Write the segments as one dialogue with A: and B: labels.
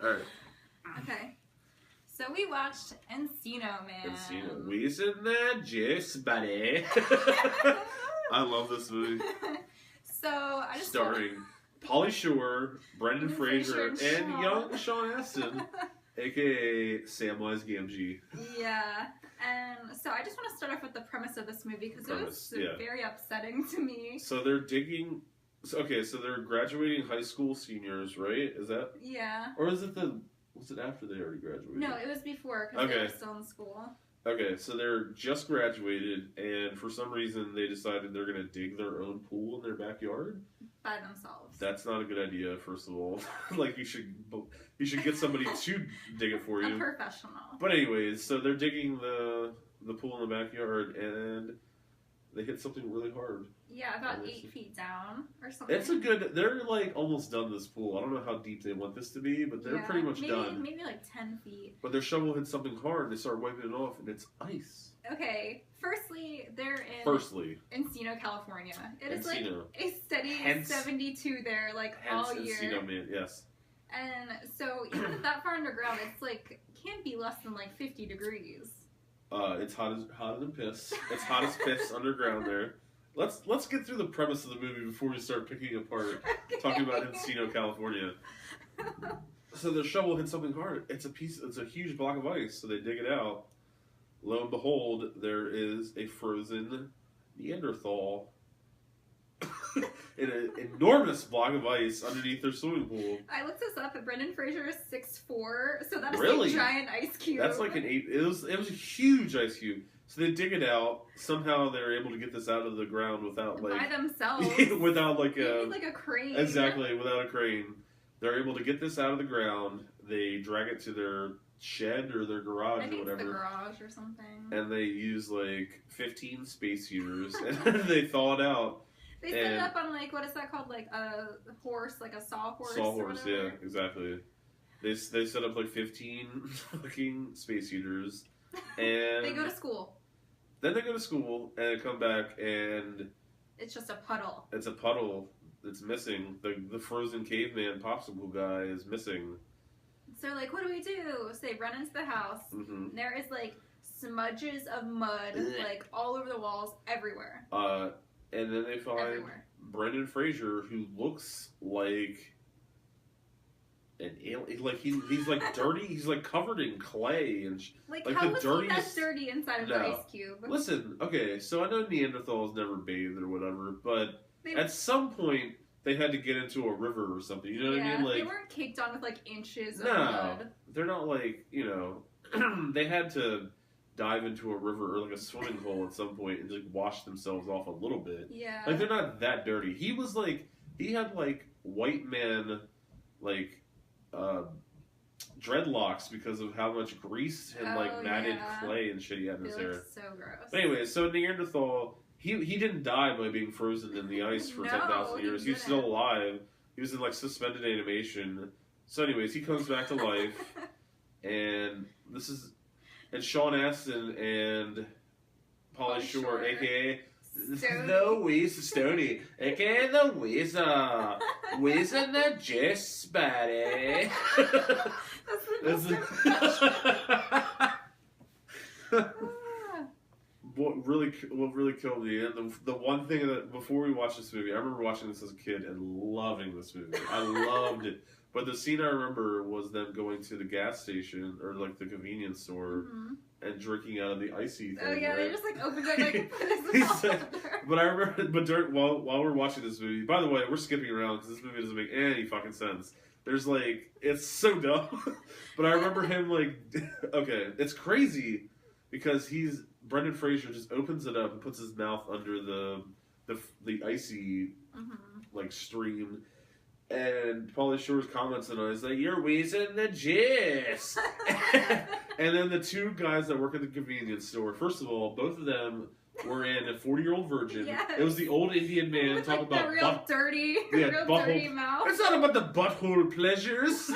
A: Alright.
B: Okay. So we watched Encino, man.
A: Encino. Weasin that juice, buddy. I love this movie.
B: So I just
A: starring Pauly Shore, Brendan Fraser, and
B: Sean.
A: young Sean Astin, aka Samwise Gamgee.
B: Yeah. And so I just want to start off with the premise of this movie because it was very upsetting to me.
A: So they're digging. So they're graduating high school seniors, right? Is that?
B: Yeah.
A: Or is it was it after they already graduated?
B: No, it was before because they were still in school.
A: Okay, so they're just graduated, and for some reason they decided they're gonna dig their own pool in their backyard
B: by themselves.
A: That's not a good idea. First of all, like you should get somebody to dig it for you,
B: a professional.
A: But anyways, so they're digging the pool in the backyard, and they hit something really hard.
B: Yeah, about 8 feet down or something.
A: It's a good. They're like almost done this pool. I don't know how deep they want this to be, but they're pretty much done.
B: Maybe like 10 feet.
A: But their shovel hit something hard. They start wiping it off, and it's ice.
B: Okay, firstly, they're in Encino, California. It is like a steady 72 there, like all year.
A: Encino, man, yes.
B: And so even that far underground, it's like can't be less than like 50 degrees.
A: It's hotter than piss. It's hot as piss underground there. Let's get through the premise of the movie before we start picking apart talking about Encino, California. So the shovel hit something hard. It's a huge block of ice. So they dig it out. Lo and behold, there is a frozen Neanderthal in an enormous block of ice underneath their swimming pool.
B: I looked this up, and Brendan Fraser is 6'4", so that is
A: really?
B: a giant ice cube.
A: That's like an 8. It was a huge ice cube. So they dig it out. Somehow they're able to get this out of the ground without
B: by themselves.
A: without like
B: a crane.
A: Exactly, without a crane. They're able to get this out of the ground. They drag it to their shed or their garage or whatever.
B: It's the garage or something.
A: And they use like 15 space heaters and they thaw it out.
B: They set it up on like, what is that called? Like a horse, like a sawhorse.
A: Sawhorse, yeah, exactly. They set up like 15 fucking space heaters. And
B: they go to school.
A: Then they go to school and come back and
B: it's just a puddle.
A: It's a puddle. It's missing. The frozen caveman popsicle guy is missing.
B: So like, what do we do? So they run into the house.
A: Mm-hmm.
B: There is like smudges of mud like all over the walls, everywhere.
A: And then they find Brendan Fraser, who looks like an alien. Like he's like dirty. He's like covered in clay and
B: like how was he that dirty inside of the ice cube?
A: Listen, okay, so I know Neanderthals never bathed or whatever, but at some point they had to get into a river or something. You know what I mean? Like
B: they weren't caked on with like inches of mud.
A: They're not like they had to dive into a river or like a swimming hole at some point and just wash themselves off a little bit.
B: Yeah.
A: Like they're not that dirty. He was like he had like white man like dreadlocks because of how much grease and like matted clay and shit he had in his hair.
B: So gross.
A: But anyway, so Neanderthal he didn't die by being frozen in the ice for 10,000 years. He's still alive. He was in like suspended animation. So anyways, he comes back to life and Sean Astin and Pauly Shore, aka the Stony, aka the Weasin the Jess Batty. What really killed me, and the one thing that before we watched this movie, I remember watching this as a kid and loving this movie. I loved it. But the scene I remember was them going to the gas station or like the convenience store and drinking out of the icy thing.
B: Oh yeah,
A: right?
B: they just like opened it like put his mouth under.
A: But I remember, while we're watching this movie. By the way, we're skipping around because this movie doesn't make any fucking sense. There's like it's so dumb. But I remember him like, okay, it's crazy because Brendan Fraser just opens it up and puts his mouth under the icy like stream. And Pauly Shore's comments on it is like, "You're wheezing the jizz." And then the two guys that work at the convenience store, first of all, both of them were in a 40-year-old virgin.
B: Yes.
A: It was the old Indian man
B: with
A: talking
B: like
A: about
B: the real dirty mouth.
A: It's not about the butthole pleasures.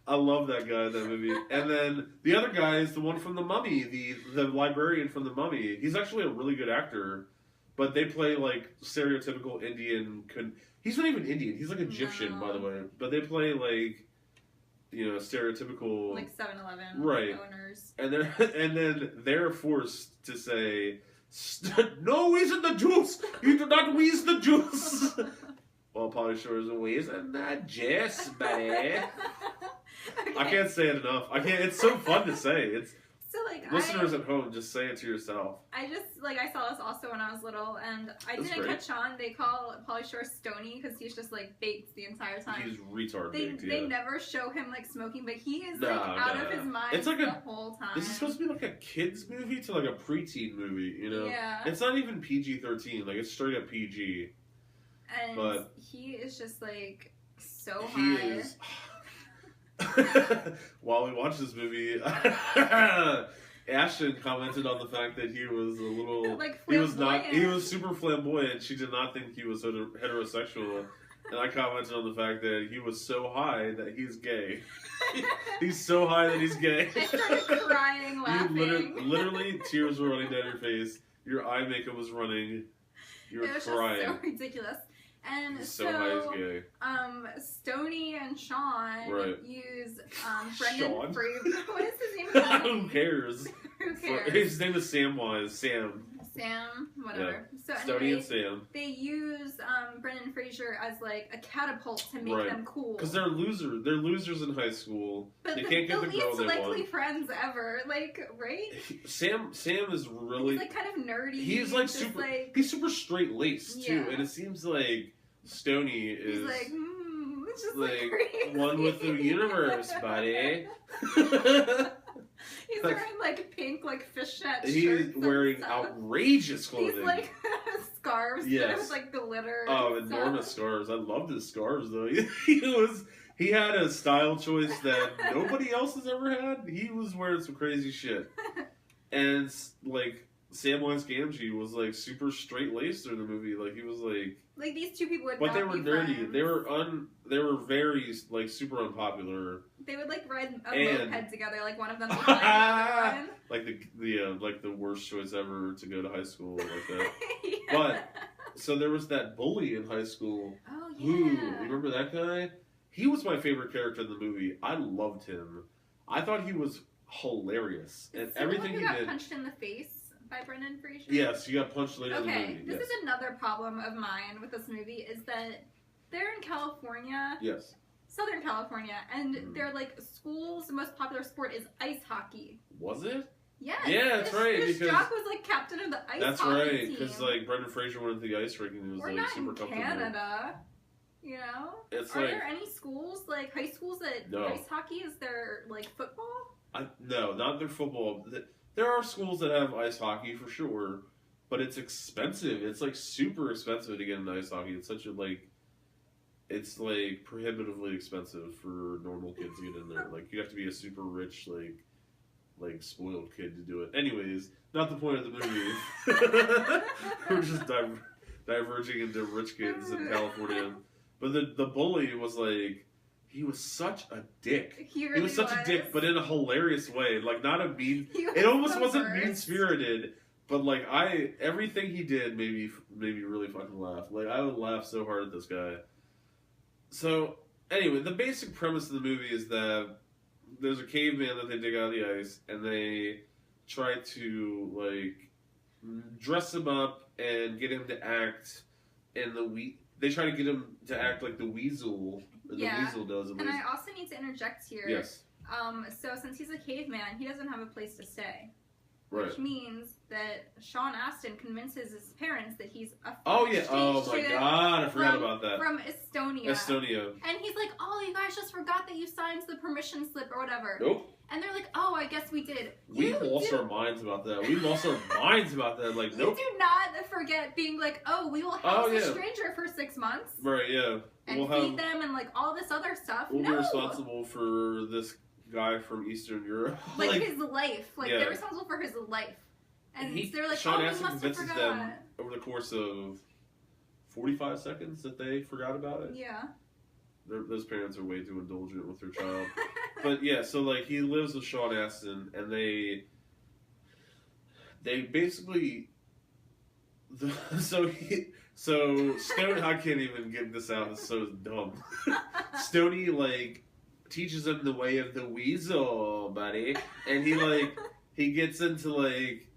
A: I love that guy in that movie. And then the other guy is the one from The Mummy, the librarian from The Mummy. He's actually a really good actor, but they play like stereotypical Indian. He's not even Indian. He's like Egyptian, by the way. But they play like stereotypical
B: like 7-Eleven
A: right
B: owners,
A: and then they're forced to say, "No, weasin the juice. You do not wheeze the juice." Well, Pauly Shore's a weasin the juice, buddy. Okay. I can't say it enough. I can't. It's so fun to say. It's.
B: So, like,
A: listeners at home, just say it to yourself.
B: I saw this also when I was little, and I didn't catch on. They call Pauly Shore Stony because he's just, like, baked the entire time.
A: He's retard baked,
B: They never show him, like, smoking, but he is, out of his mind
A: it's like
B: the whole time.
A: This is supposed to be, like, a kid's movie to, like, a preteen movie, you know?
B: Yeah.
A: It's not even PG-13. Like, it's straight up PG.
B: And he is just, like, so high. He is...
A: While we watched this movie, Ashton commented on the fact that he was a little,
B: like,
A: he was super flamboyant. She did not think he was heterosexual, and I commented on the fact that he was so high that he's gay. He's so high that he's gay.
B: I started crying, laughing.
A: Literally, tears were running down your face. Your eye makeup was running. You were crying.
B: It was just so ridiculous. And
A: so high is gay.
B: Stony and Sean use Brendan
A: Sean?
B: Fraser. What is his name?
A: Who cares?
B: Who cares?
A: His name is Samwise.
B: Sam, whatever.
A: Yeah.
B: So
A: Stony
B: anyway,
A: and Sam.
B: They use Brendan Fraser as like a catapult to make them cool.
A: Because they're losers. They're losers in high school.
B: But
A: they can't get the girl they want.
B: The least likely friends ever, like, right?
A: Sam is really.
B: He's like kind of nerdy.
A: He's like super. He's super straight laced too, and it seems like Stony is.
B: He's like, it's just
A: like
B: crazy.
A: One with the universe, buddy.
B: He's wearing like pink, like fishnet shirts.
A: He's wearing outrageous clothing.
B: These like scarves with like glitter.
A: Oh, enormous scarves. I loved his scarves though. He had a style choice that nobody else has ever had. He was wearing some crazy shit. And like Samwise Gamgee was like super straight laced in the movie. Like he was like
B: these two people would
A: but
B: not
A: they were
B: be
A: nerdy.
B: friends.
A: They were very like super unpopular.
B: They would like ride a moped together, like one of them behind the other one.
A: Like the worst choice ever to go to high school like that.
B: Yeah.
A: But so there was that bully in high school.
B: Oh yeah.
A: You remember that guy? He was my favorite character in the movie. I loved him. I thought he was hilarious, and everything he did.
B: Got punched in the face by Brendan Fraser?
A: Yes, he got punched later in the movie.
B: Okay, this is another problem of mine with this movie, is that they're in California.
A: Yes.
B: Southern California, and they're like schools, the most popular sport is ice hockey.
A: Was it?
B: Yes.
A: Yeah, that's right.
B: This jock was like captain of the ice hockey team.
A: That's right, because like Brendan Fraser went into the ice rink and he was
B: We're
A: like
B: not
A: super
B: in
A: comfortable.
B: Canada, you know?
A: It's
B: Are
A: like,
B: there any schools, like high schools, that ice hockey is their like football?
A: No, not their football. There are schools that have ice hockey for sure, but it's expensive. It's like super expensive to get into ice hockey. It's such a like. It's like prohibitively expensive for normal kids to get in there. Like you have to be a super rich, like spoiled kid to do it. Anyways, not the point of the movie. We're just diverging into rich kids in California. But the bully was like, he was such a dick.
B: He was
A: such a dick, but in a hilarious way. Like not a mean. It almost wasn't mean spirited. But like everything he did made me really fucking laugh. Like I would laugh so hard at this guy. So, anyway, the basic premise of the movie is that there's a caveman that they dig out of the ice, and they try to, like, dress him up and get him to act they try to get him to act like the weasel, the weasel does.
B: And I also need to interject here.
A: Yes.
B: So, since he's a caveman, he doesn't have a place to stay.
A: Right.
B: Which means that Sean Astin convinces his parents that he's a
A: oh my god, I forgot about that.
B: From Estonia. And he's like, oh, you guys just forgot that you signed the permission slip or whatever.
A: Nope.
B: And they're like, oh, I guess we did.
A: We lost our minds about that. Like, nope.
B: You do not forget being like, oh, we will house a stranger for 6 months.
A: Right, yeah.
B: And feed them and like all this other stuff.
A: We'll be responsible for this guy from Eastern Europe.
B: like his life. Like they're responsible for his life. And they're like,
A: Sean
B: oh,
A: Astin
B: we must have
A: convinces
B: forgot.
A: them over the course of 45 seconds that they forgot about it.
B: Yeah.
A: Those parents are way too indulgent with their child. But yeah, so like he lives with Sean Astin, and they basically so Stone. I can't even get this out. It's so dumb. Stoney like teaches him the way of the weasel, buddy. And he gets into, like,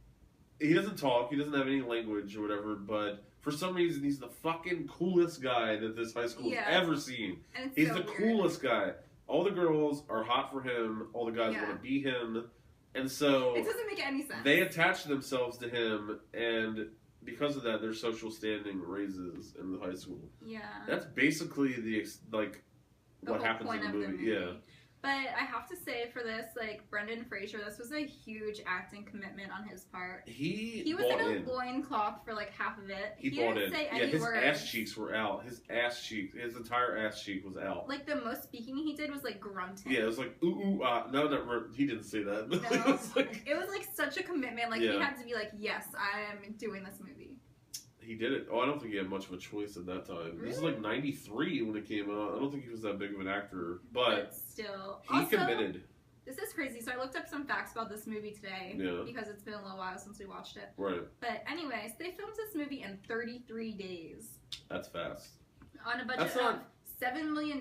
A: he doesn't talk, he doesn't have any language or whatever, but for some reason he's the fucking coolest guy that this high school has ever seen. He's the coolest guy. All the girls are hot for him, all the guys want to be him, and so...
B: It doesn't make any sense.
A: They attach themselves to him, and because of that, their social standing raises in the high school.
B: Yeah.
A: That's basically what happens in the movie. Yeah.
B: But I have to say, for this, like, Brendan Fraser, this was a huge acting commitment on his part.
A: He
B: was in a loincloth for, like, half of it.
A: He
B: didn't say any
A: his
B: words.
A: ass cheeks were out. His entire ass cheek was out.
B: Like, the most speaking he did was, like, grunting.
A: Yeah, it was like, ooh, ooh, ah. No, he didn't say that.
B: No.
A: it was
B: like such a commitment. Like, he had to be like, yes, I am doing this movie.
A: He did it. Oh, I don't think he had much of a choice at that time. Really? This is like 93 when it came out. I don't think he was that big of an actor, but
B: still,
A: he committed.
B: This is crazy. So I looked up some facts about this movie today because it's been a little while since we watched it.
A: Right.
B: But anyways, they filmed this movie in 33 days.
A: That's fast.
B: On a budget of $7 million,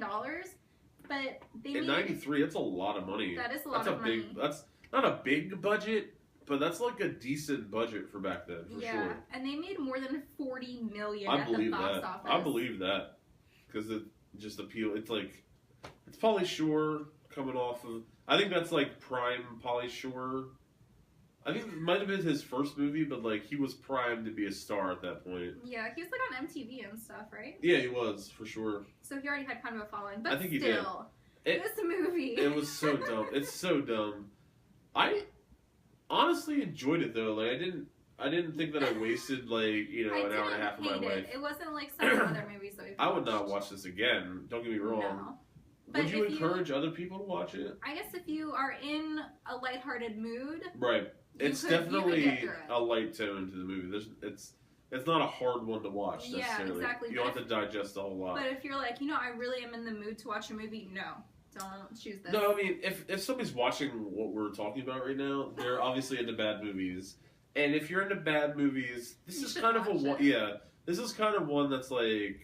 B: but they
A: in '93. That's a lot of money.
B: That is a lot of money.
A: That's not a big budget. But that's like a decent budget for back then, for sure.
B: And they made more than $40 million at the box office.
A: I believe that. Because it just appeals. It's like, it's Pauly Shore coming off of, I think that's like prime Pauly Shore. I think it might have been his first movie, but like he was primed to be a star at that point.
B: Yeah, he was like on MTV and stuff, right?
A: Yeah, he was, for sure.
B: So he already had kind of a following. But
A: I think
B: still,
A: he did.
B: This movie.
A: It was so dumb. It's so dumb. I honestly enjoyed it though. Like I didn't think that I wasted like an hour and a half of my life.
B: It wasn't like some other movies that we've watched.
A: I would not watch this again. Don't get me wrong.
B: No.
A: Would you encourage other people to watch it?
B: I guess if you are in a lighthearted mood,
A: right? It's definitely a light tone to the movie. It's not a hard one to watch necessarily.
B: Yeah, exactly.
A: You don't have to digest a whole lot.
B: But if you're like, I really am in the mood to watch a movie, no. Don't choose this.
A: No, I mean, if somebody's watching what we're talking about right now, they're obviously into bad movies. And if you're into bad movies, this is kind of this is kind of one that's like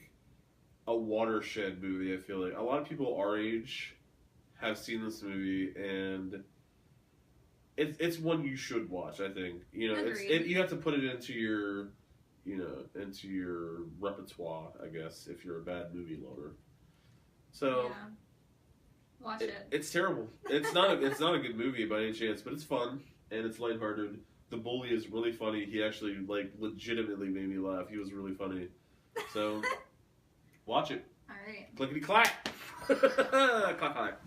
A: a watershed movie, I feel like. A lot of people our age have seen this movie, and it's one you should watch, I think. You have to put it into your repertoire, I guess, if you're a bad movie lover. So
B: yeah. Watch it.
A: It's terrible. It's not a good movie by any chance, but it's fun and it's lighthearted. The bully is really funny. He actually legitimately made me laugh. He was really funny. So watch it.
B: All right.
A: Clickety clack. Clack clack.